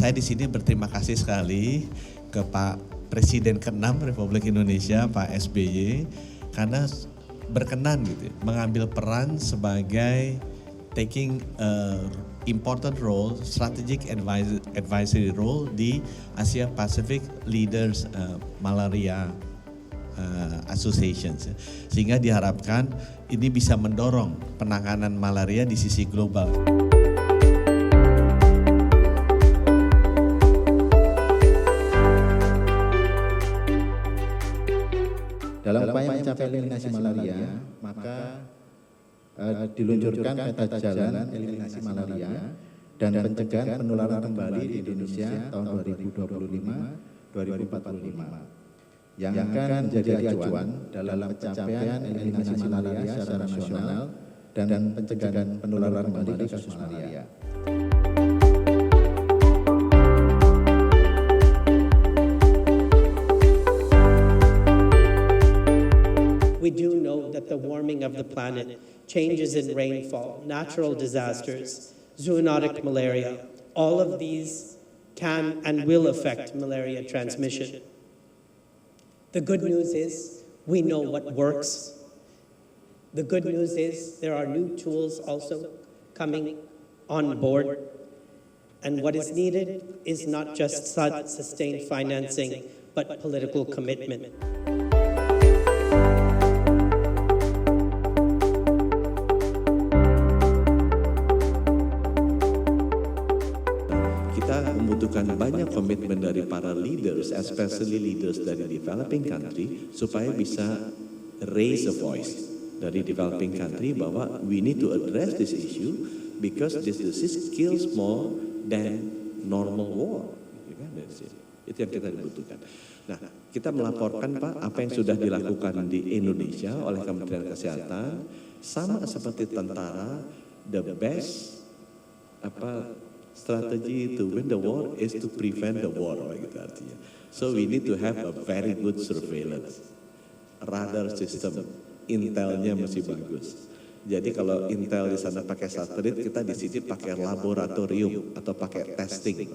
saya di sini berterima kasih sekali ke Pak Presiden ke-6 Republik Indonesia, Pak SBY, karena berkenan gitu mengambil peran sebagai taking important role, strategic advisory role di Asia Pacific Leaders Malaria Associations, sehingga diharapkan ini bisa mendorong penanganan malaria di sisi global. Dalam upaya mencapai eliminasi malaria, maka diluncurkan peta jalan eliminasi malaria dan pencegahan penularan kembali di Indonesia tahun 2025-2045 yang akan menjadi acuan dalam pencapaian eliminasi malaria secara nasional dan pencegahan penularan kembali kasus malaria. We do know that the warming of the planet, changes in rainfall, natural disasters, zoonotic malaria, all of these can and will affect malaria transmission. The good news is we know what works. The good news is there are new tools also coming on board. And what is needed is not just sustained financing, but political commitment. Kita membutuhkan banyak komitmen dari para leaders, especially leaders dari developing country, supaya bisa raise a voice dari developing country bahwa we need to address this issue because this disease kills more than normal war. Itu yang kita butuhkan. Nah, kita melaporkan Pak apa yang sudah dilakukan di Indonesia oleh Kementerian Kesehatan, sama seperti tentara, the best strategi to win the war is to prevent the war, gitu artinya. So we need to have a very good surveillance, radar system, intelnya masih bagus. Jadi kalau intel di sana pakai satelit, kita di sini pakai laboratorium atau pakai testing.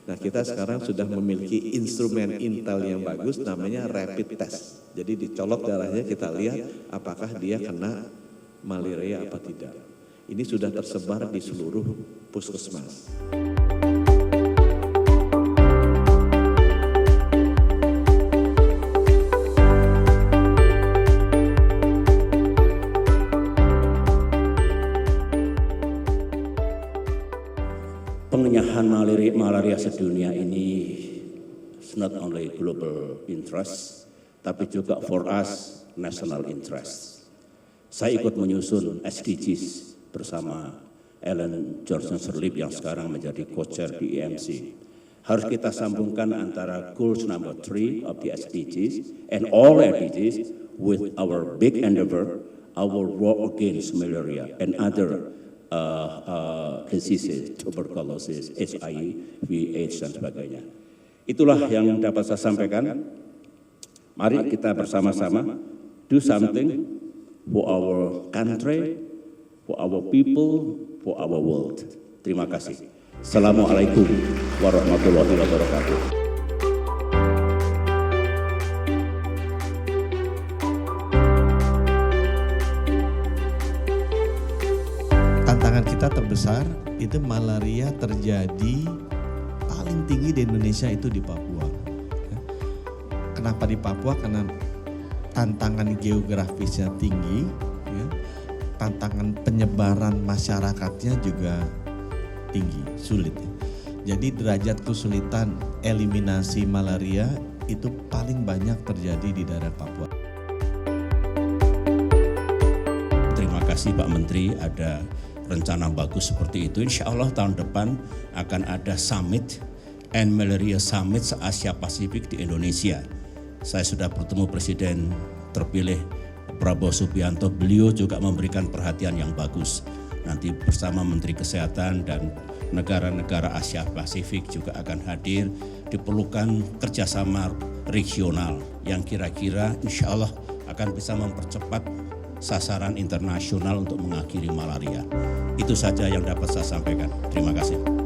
Nah, kita sekarang sudah memiliki instrumen intel yang bagus, namanya rapid test. Jadi dicolok darahnya, kita lihat apakah dia kena malaria apa tidak. Ini sudah tersebar di seluruh puskesmas. Pengenyahan malaria sedunia ini not only global interest, tapi juga for us national interest. Saya ikut menyusun SDGs bersama Ellen Johnson Sirleaf yang sekarang menjadi co-chair di EMC. Harus kita sambungkan antara goals number 3 of the SDGs and all SDGs with our big endeavor, our war against malaria and other diseases, tuberculosis, HIV, AIDS dan sebagainya. Itulah yang dapat saya sampaikan. Mari kita bersama-sama do something for our country, for our people, for our world. Terima kasih. Assalamualaikum warahmatullahi wabarakatuh. Tantangan kita terbesar itu malaria terjadi paling tinggi di Indonesia itu di Papua. Kenapa di Papua? Karena tantangan geografisnya tinggi, tantangan penyebaran masyarakatnya juga tinggi, sulit. Jadi derajat kesulitan eliminasi malaria itu paling banyak terjadi di daerah Papua. Terima kasih Pak Menteri, ada rencana bagus seperti itu. Insya Allah tahun depan akan ada summit and malaria summit se-Asia Pasifik di Indonesia. Saya sudah bertemu Presiden terpilih Prabowo Subianto, beliau juga memberikan perhatian yang bagus. Nanti bersama Menteri Kesehatan dan negara-negara Asia Pasifik juga akan hadir. Diperlukan kerjasama regional yang kira-kira insya Allah akan bisa mempercepat sasaran internasional untuk mengakhiri malaria. Itu saja yang dapat saya sampaikan. Terima kasih.